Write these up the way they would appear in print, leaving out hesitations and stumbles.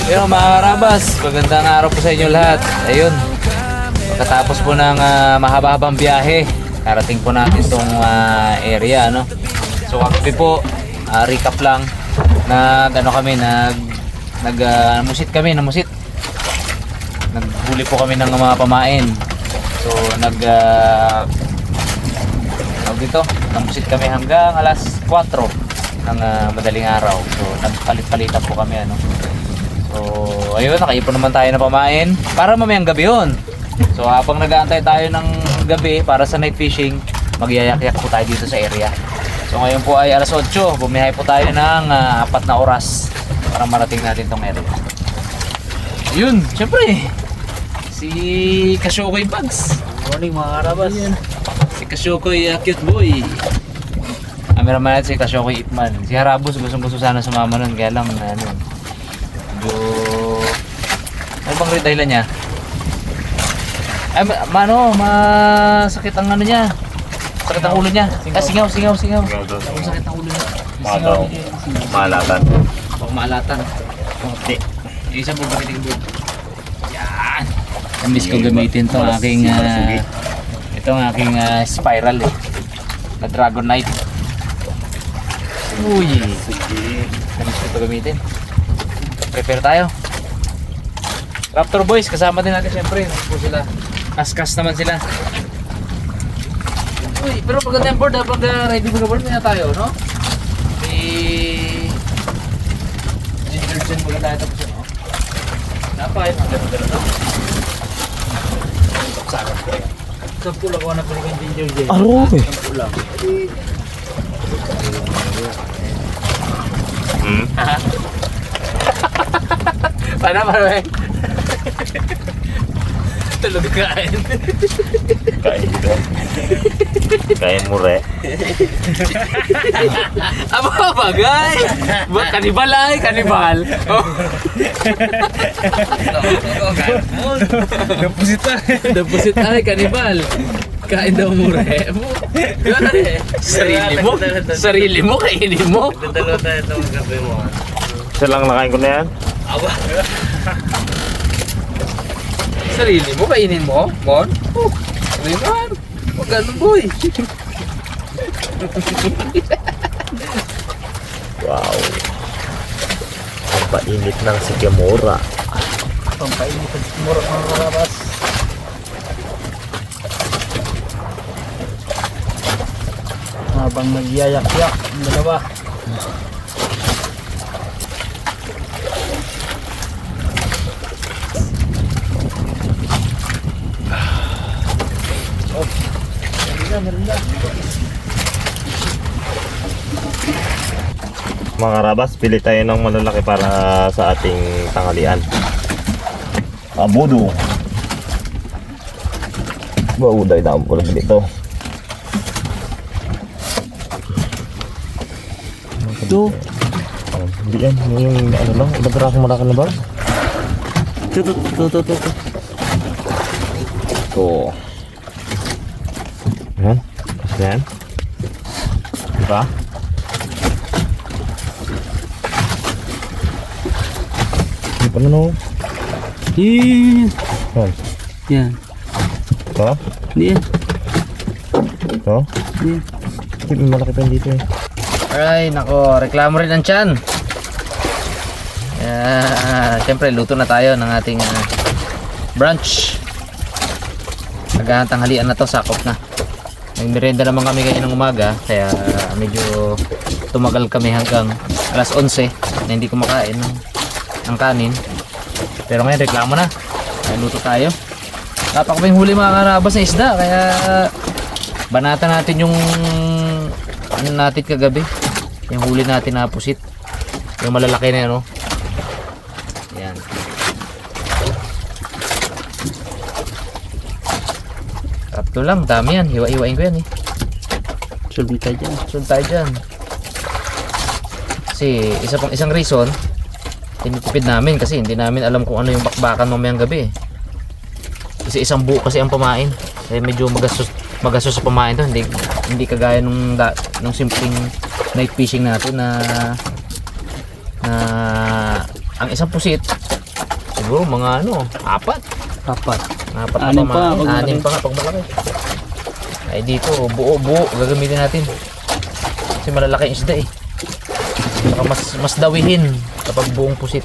Yo mga karabas, magandang araw po sa inyo lahat. Ayun, pagkatapos po ng mahaba-habang biyahe, karating po natin itong area, no? So kagabi po, recap lang, namusit kami, naghuli po kami ng mga pamain. So namusit kami hanggang alas 4 ng madaling araw. So nagpalit-palitan po kami, ano. So ayun, nakaipon naman tayo na pamain para mamayang gabi yun. So habang nag-aantay tayo ng gabi para sa night fishing, magyayak-yak po tayo dito sa area. So ngayon po ay alas 8, bumiyahe po tayo ng 4 na oras para marating natin tong area. Yun, syempre si Kasyokoy Bugs. Morning mga karabas. Si Kasyokoy cute boy. Cameraman natin si Kasyokoy Itman. Si Harabos gusto sana sumama nun, kaya lang ano, medyo ano bang dahilan niya? Ay, masakit ang ano niya. Sakit ang ulo niya. Singaw. Sakit ang ulo niya. Maalatan. Baka maalatan. Hindi. Yung isang bubariting doon. Yan. Namiss ko gamitin itong aking spiral na Dragon Knight. Uy. Namiss ko ito gamitin. Prepare tayo. Raptor Boys, kasama din natin syempre. Po sila. Kas-kas naman sila. Uy, pero pagka board, pag ready mo board, na tayo, no? Ginger Gen muna tayo tapos yun, no? Napay, maganda-ganda, no? Sarap ko yan. Sampu lang ako na pala yung Ginger Gen. Aroy! Sampu lang. Paano, tulog kain. Kain dito. Kain mure. Aba bagay. Kanibal ay, kanibal. Oh. Deposit ay, kanibal. Kain daw mure. Sarili mo, kainin mo. Dalawa tayo itong gabi mo. Isa lang nakain ko na yan. Aba. Sarili mo, kainin mo, Mon? Oh, ano yun? Huwag ganun, boy. Wow. Ang painit ng Sikimura. Pampainit ang mura mga karabas. Habang nagyayak-yak ang dalawa. Mga karabas, pili tayo ng malalaki para sa ating tanghalian. Abudo. Bauday na ang pulag dito. Ito. Hindi yan, yung ano lang, ilang akong malaki na ba? Ito. Ito. Yan, kasi yan. Diba? Hindi pa na no. Yan. Yan. Yan. Ito? Yan. Ito? Yan. May malaki pa dito eh. Alright, nako, reklamo rin ang tiyan. Siyempre, luto na tayo ng ating brunch. Naghahantanghalian na to, sakop na. May merienda naman kami ngayon ng umaga, kaya medyo tumagal kami hanggang alas 11 na hindi kumakain ng kanin. Pero ngayon, reklamo na. Kaya luto tayo. Dapat kaming huli mga karabas na isda, kaya banatan natin yung ano natin kagabi, yung huli natin na pusit, yung malalaki na yun, no? Yan. Tapto lang, dami yan, hiwa-hiwain ko yan eh. Sulbi tayo dyan. Sunod tayo dyan. Kasi isang reason, tinitipid namin kasi hindi namin alam kung ano yung bakbakan mamayang gabi eh. Kasi isang buo kasi ang pamain, kaya medyo magastos sa pamain to, hindi kagaya nung simpleng night fishing natin na ang isang pusit Siguro mga ano, apat. Apat. Apat na Anim pa, pamain. pag malaki. Anim pa nga pag malaki. Ay dito, buo-buo gagamitin natin. Kasi malalaki yung isda eh. Saka mas dawihin kapag buong pusit.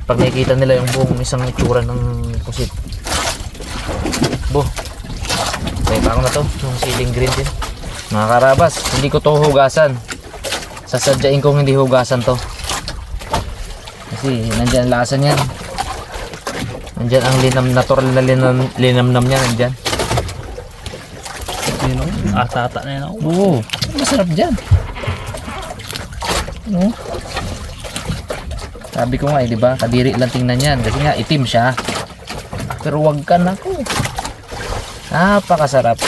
Pag nakikita nila yung buong isang itsura ng pusit. Kaya pa ako na to, yung ceiling green din. Mga karabas, hindi ko to hugasan. Sasadyain kong hindi hugasan to. Kasi nandyan ang lasa niyan. Nandyan ang natural na linamnam niya, nandyan. Yun o. Atata na yun o. Oo, masarap dyan. No? Sabi ko nga eh, di ba? Kadiri lang tingnan yan. Kasi nga itim siya. Pero wag ka na ko. Napakasarap.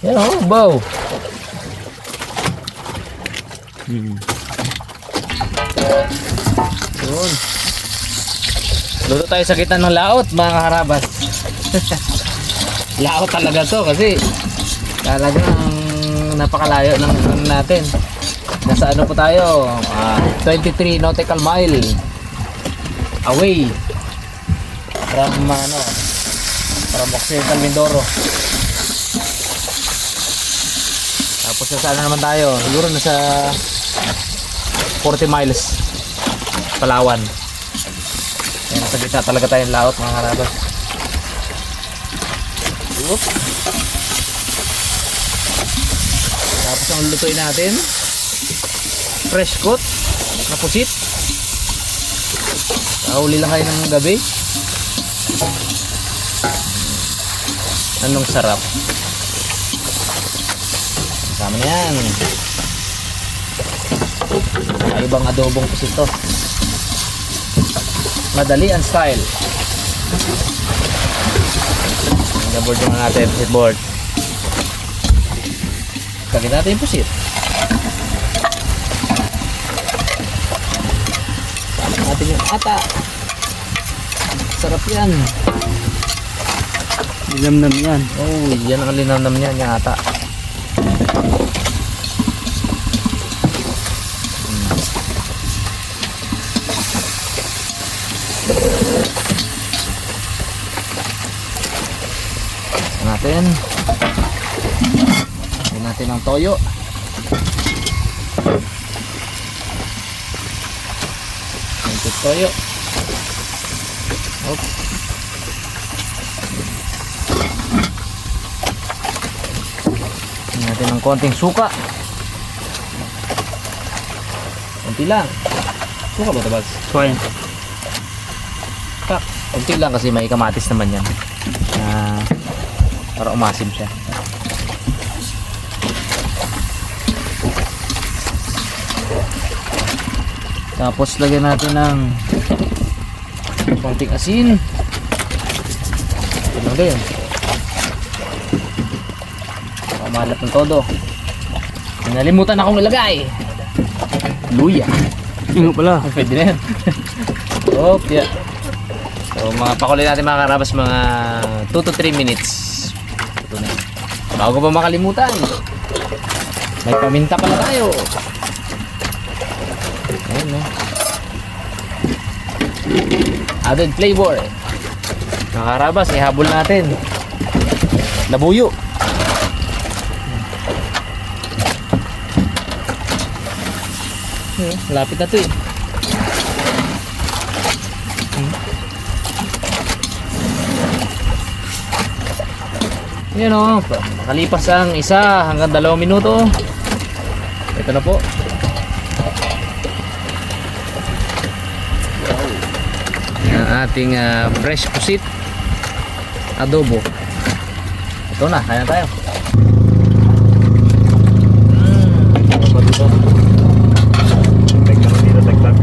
Yan o, bow. Yun. Luto tayo sa gitna ng laot, mga karabas. Laot talaga to kasi talagang napakalayo ng natin. Nasa ano po tayo? 23 nautical mile away from Occidental Mindoro. Tapos nasa ano naman tayo? Siguro nasa 40 miles Palawan. Yan, nasa gitna talaga tayong laot, mga karabas. Whoop. Tapos ang lutuin natin, fresh coat na pusit. Kahuli lang kayo ng gabi. Anong sarap. Kasama na yan. Ay, ibang adobong pusit to. Madali ang style. Naboard yung natin pusit board. Kagin natin yung pusit. Natin yung ata. Sarap yan. Linamnam yan. Oh, yan ang linamnam niya, yung ata. Natin. Lagyan natin ang toyo. Ito toyo. Hop. Lagyan natin ng konting suka. Konti lang. Suka ba ito, Bags? Swine. Konti lang kasi may kamatis naman yan. Para umasim siya. Tapos lagyan natin ng konting asin. Ito din. Pamalat ng todo. Nalimutan akong ilagay. Luya. Yun pala. Pwede na yan. Oh, yeah. So mga pakuloy natin, mga karabas, mga 2 to 3 minutes. Ito na. Bago pa makalimutan, may paminta pala tayo. Ayan, no? Added flavor. Mga karabas, ihabol natin. Labuyo. Lapit na to eh. Yan o, makalipas ang 1 hanggang 2 minuto. Ito na po. Ang ating fresh pusit adobo. Ito na, kaya tayo. Tag naman dito, tag.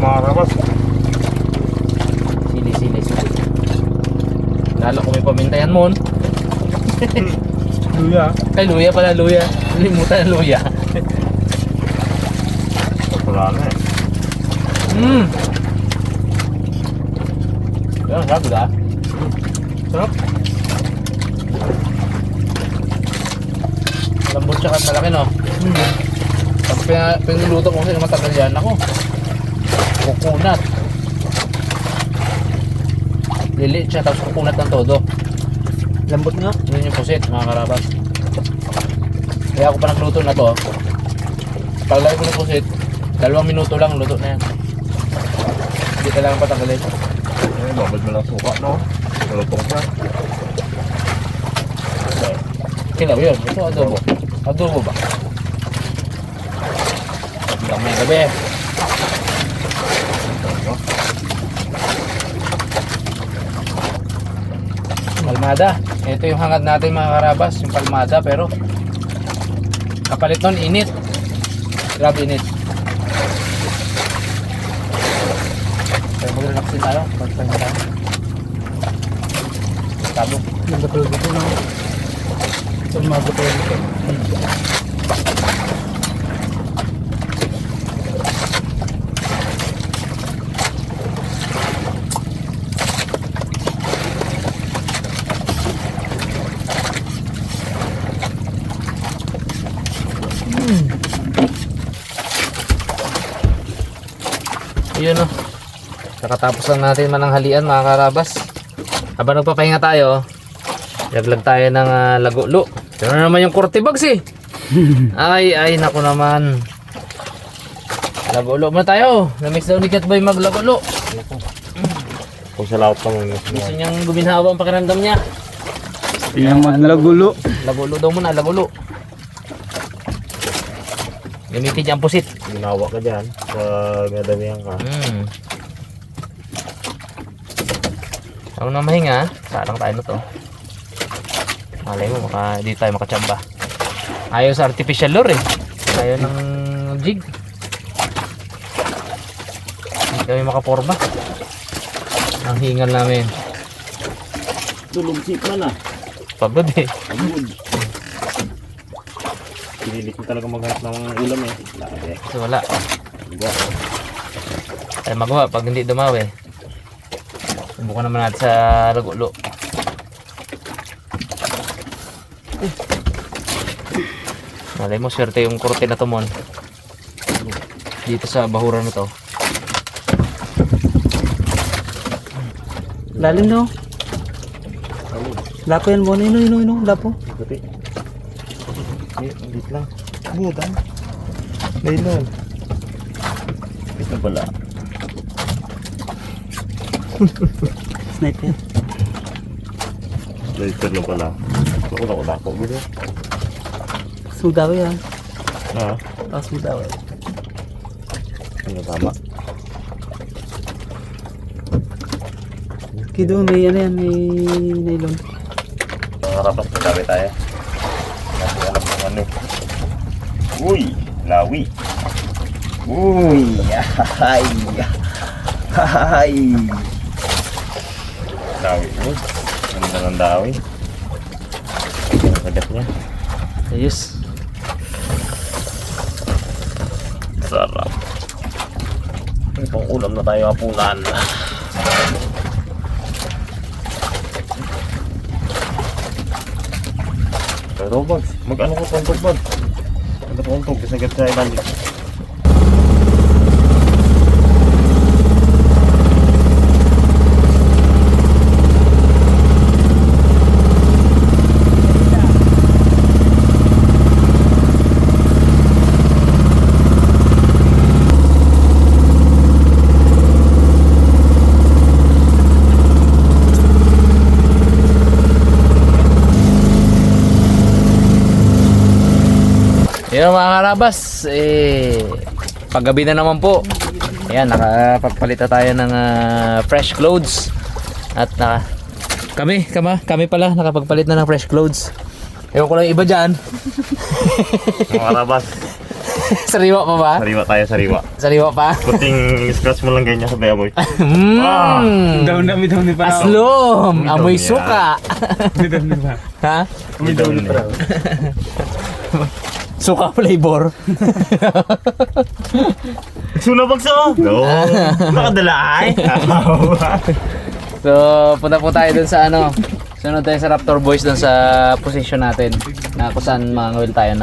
mga karabas. Sili. Lalo kung may pamintayan mo. Luya. Ay, luya pala, luya. Limutan ang luya. Wala na eh. Yan, sarap ba? Sarap. Lambot siya kahit malaki, no? Pag pinuluto ko kasi matagal yan ako. Kukunat. Lilit siya, tapos kukunat ng todo. Lambot nga. Yun yung pusit, mga karabas. Kaya ako pa nagluto na to. Paglagay ko ng pusit, 2 minuto lang, luto na yan. Hindi kailangan patagalin. Eh, babad mo lang suka, no? Malutong siya. Kilaw yun, ito adobo. Adobo ba? Hanggang may gabi. Palmada. Ito yung hangad natin mga karabas, yung palmada, pero kapalit nun, init. Grabe init. Pero mag-relax din tayo. Pagpahinga tayo. Tabo. Ganda pala dito na. Palmada pala dito. Yun o. Nakatapos lang natin mananghalian mga karabas. Habang nagpapahinga tayo, laglag tayo ng lagulo. Ito na naman yung kurti bags eh. Ay, naku naman. Lagulo muna tayo. Namiss daw ni Catboy maglagulo. Kung sa laot ka mo. Gusto niyang guminhawa ang pakiramdam niya. Tingnan mo lagulo. Lagulo daw muna, lagulo. Gamitin niya ang pusit. Ginawa ka dyan. Gadamihan ka. Ako na mahinga, sarang tayo na to. Malay mo, hindi tayo makatsamba. Ayaw sa artificial lure eh. Ayaw ng jig. Hindi kami makaporma. Ang hingal namin. Tulog-sip man ah. Pagod eh. Pagod. Pinilit mo talaga maghanap ng ulam eh. Laki. So wala. Diba? Ay magawa pag hindi dumawi. Subukan naman natin sa lagulo. Malay mo, swerte yung kurte na to mon. Dito sa bahuran na to. Lalim no? Lapo yan mo. Ino. Lapo. Ikuti. Hindi lang. Budan. Nylon. Ito pala. Sniper. Later lang pala. Ako. Gulo. Sudaw yan. Ah. Sudaw. Ano tama? Kido may ano yan. May nylon. Harapan sa gabi tayo. Kasi alam mo ano. Uy! Lawi! Uy! Hay! Hay! Lawi mo. Ano na ng dawi? Ang kagat niya. Ayos. Sarap. Itong ulam na tayo hapunan. Pero bags, mag-ano ko kontog bag? Ano kontog? Kasi agad sa ilalim. Yun mga karabas, paggabi na naman po. Ayan, nakapagpalit na tayo ng fresh clothes. At kami pala nakapagpalit na ng fresh clothes. Ewan ko lang yung iba dyan. Mga karabas, Sariwa pa ba? Sariwa tayo, sariwa. Sariwa pa? Kunting scratch mo lang ganyan sa bayaboy. Down na, may down ni pa. Aslom! May Amoy daw suka! May down ni pa. Ha? May down ni pa. Suka flavor. Suna bagso! No! Nakadala ay! So, punta po tayo dun sa ano. Sunod tayo sa Raptor Boys dun sa position natin. Na kung saan mangawil tayo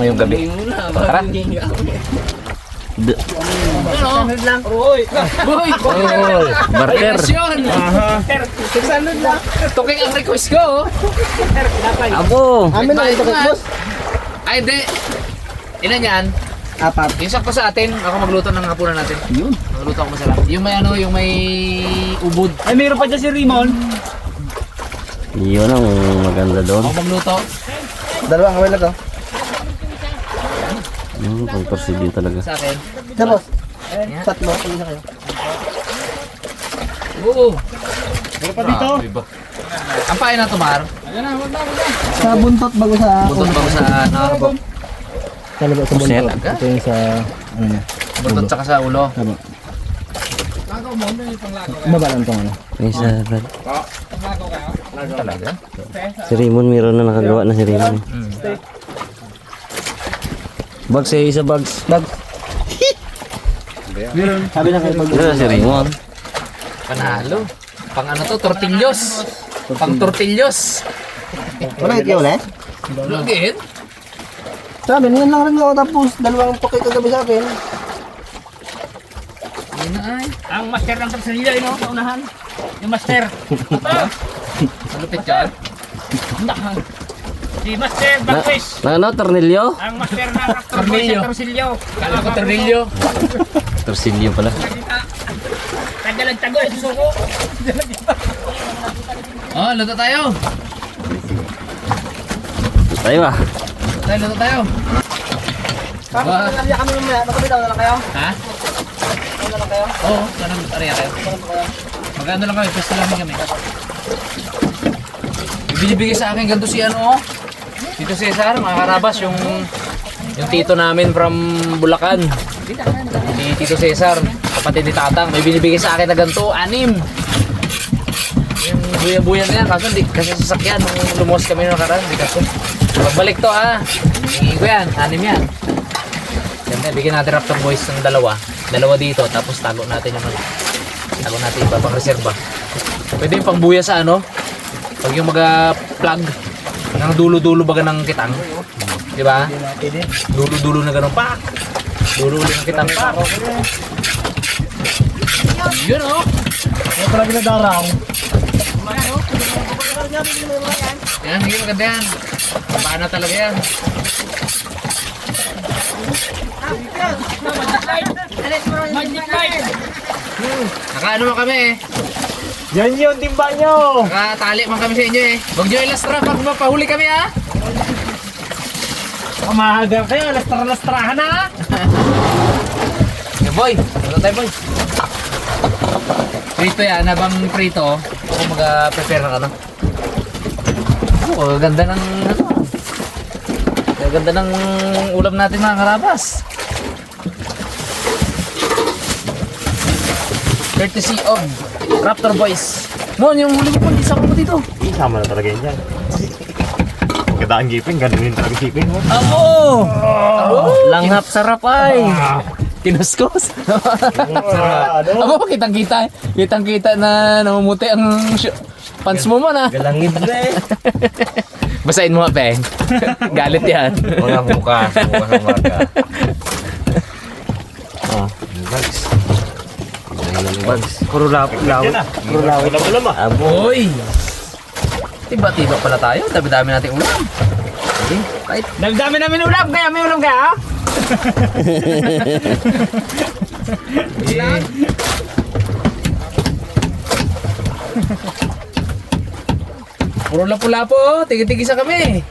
ngayong gabi. Tara! Boy! Barker! Tuking ang request ko! Abo! Amin na ito, boss. Ay, hindi! Ilan yan? Apat. Yung sakto sa atin, ako magluto ng hapunan natin. Yun. Magluto ako masarap. Yung may ano, yung may ubod. Ay, mayroon pa dyan si Rimon. Yun ang maganda doon. Ako magluto. Dalawang kawin na to. Pang persigin talaga. Sa akin. Ito, boss. Yan. Tatlo. Pagin na kayo. Oo. Pero pa dito! Iba. Ang pain na tumar. Sa buntot bago sa... Buntot bago sa nakakabok. Talaga sa Puset. buntot. Ito yung sa... Ano niya. Buntot tsaka sa ulo. Tama. Baba lang itong ano. Ay, sarap. Talaga? Si Raymond, meron na nakagawa na si Raymond. Bags eh, isa bags. Bags. Meron. Sabi na kayo pag... Meron na si Raymond. Panalo. Pang ano to? Tortillos. Pang tortillos. Wala ito ulit? Lugin? Sa amin, yun lang rin ako tapos dalawang toke kagabi sa akin. Yun na ay. Ang master ng torsilyo, no? Kaunahan. Yung master. Malupit yan. Si Master Bangwis. Na ano, tornilyo? Ang master ng Tornilyo. torsilyo. Kala ko tornilyo. Torsilyo pala. Tagalag tago, susuko. Oh, luto tayo. Tayo ba? Luto tayo. Tapos nalya kami mamaya. Nakabitaw na lang kayo? Ha? Ano na lang kayo? Oo, ganun area kayo. Maganda lang kami, pwesto lang kami. Binibigay sa akin ganito si ano, oh. Tito Cesar, mga karabas, yung tito namin from Bulacan. Si Tito Cesar, kapatid ni Tatang, may binibigay sa akin na ganito, 6. Yung buya-buya na yan, kaso hindi, kasi sasakyan, nung lumos kami nung nakaraan, hindi kasi. Pagbalik to ha, hingin ko yan, 6 yan. Siyempre, bigyan natin Raptor Boys ng dalawa dito, tapos tago natin yung iba pang reserva. Pwede yung pangbuya sa ano, pag yung plug ng dulo-dulo baga ng kitang, di ba? Dulo-dulo na ganun, pak! Dulo ng kitang, pak! Yun oh! Yung pala binadaraw. Yan, hindi maganda yan. Paano talaga yan? Magic light. Nakaano man kami eh. Yan yung timba nyo. Nakatali man kami sa inyo eh. Huwag nyo ilastra pag mapahuli kami ha. Kamahagal kayo. Lastra-lastrahan na. Hey boy, ano tayo boy? Prito yan, habang prito, ako mag-prepare ng ano. Oh, ganda ng ano. Ganda ng ulam natin mga karabas. Courtesy of Raptor Boys. Mon, yung huli mo po, isama mo dito. Isama na talaga yun dyan. Pagkadaan giping, ganun yun talaga giping. Amo! Langhap sarap ay. Kinuskos. Amo, kitang-kita. Kitang-kita na namumuti ang pants mo man ah. Galangid na eh. Basahin mo nga, Peng. Galit yan. Mga mukha. Mukha ng marka. Oh, bags. Bags. Puro lawit. Puro lawit. Ulam ah. Abo. Uy! Tiba-tiba pala tayo. Dami-dami nating ulam. Okay, right. Dami namin ulam, kaya may ulam kaya. Eh. Puro lapu-lapu oh. Tigi-tigisa kami.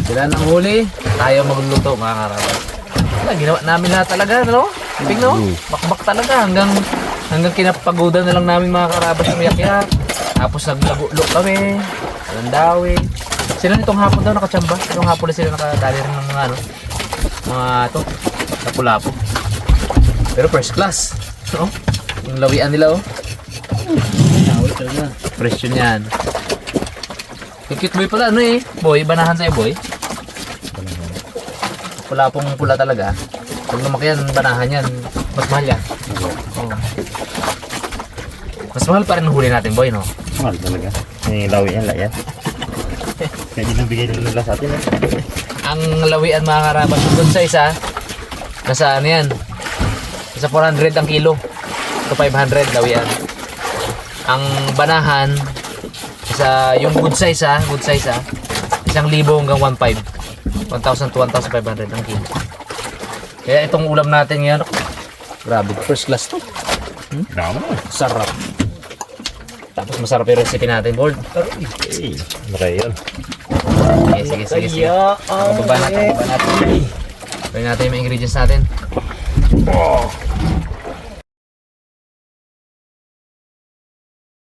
Sila nang huli. Tayo magluluto mga karabas. Wala, ginawa namin lahat talaga, no? Ibig, no? Bakbak talaga hanggang kinapagodan na lang namin mga karabas yung yak-yak. Tapos naglago-lok kami. Alandawi. Sila nitong hapon daw nakachamba. Itong hapon na sila nakadali rin ng mga ano. Mga to. Lapu-lapu. Pero first class. No? Yung lawian nila oh. Tawag talaga. Fresh yun yan. Yung cute boy pala ano eh. Boy, banahan sa'yo boy. Pula-pong pula talaga. Pag lumaki yan, banahan yan. Mas mahal yan. Oh. Mas mahal pa rin ang huli natin boy no? Mahal talaga. Yung lawi yan, yan. Kaya binibigay nila sa atin. Ang lawian mga karaban doon sa isa, nasa ano yan? Nasa 400 ang kilo. Ito 500 lawian. Ang banahan, yung good size 1,000 hanggang 1,500. 1,000 to 1,500 ang kilo. Kaya itong ulam natin ngayon, grabe, first class to. Dama. Sarap. Tapos masarap yung recipe natin, Bold. Eh, maray yun. Sige. Baba natin. Baba natin yung mga ingredients natin.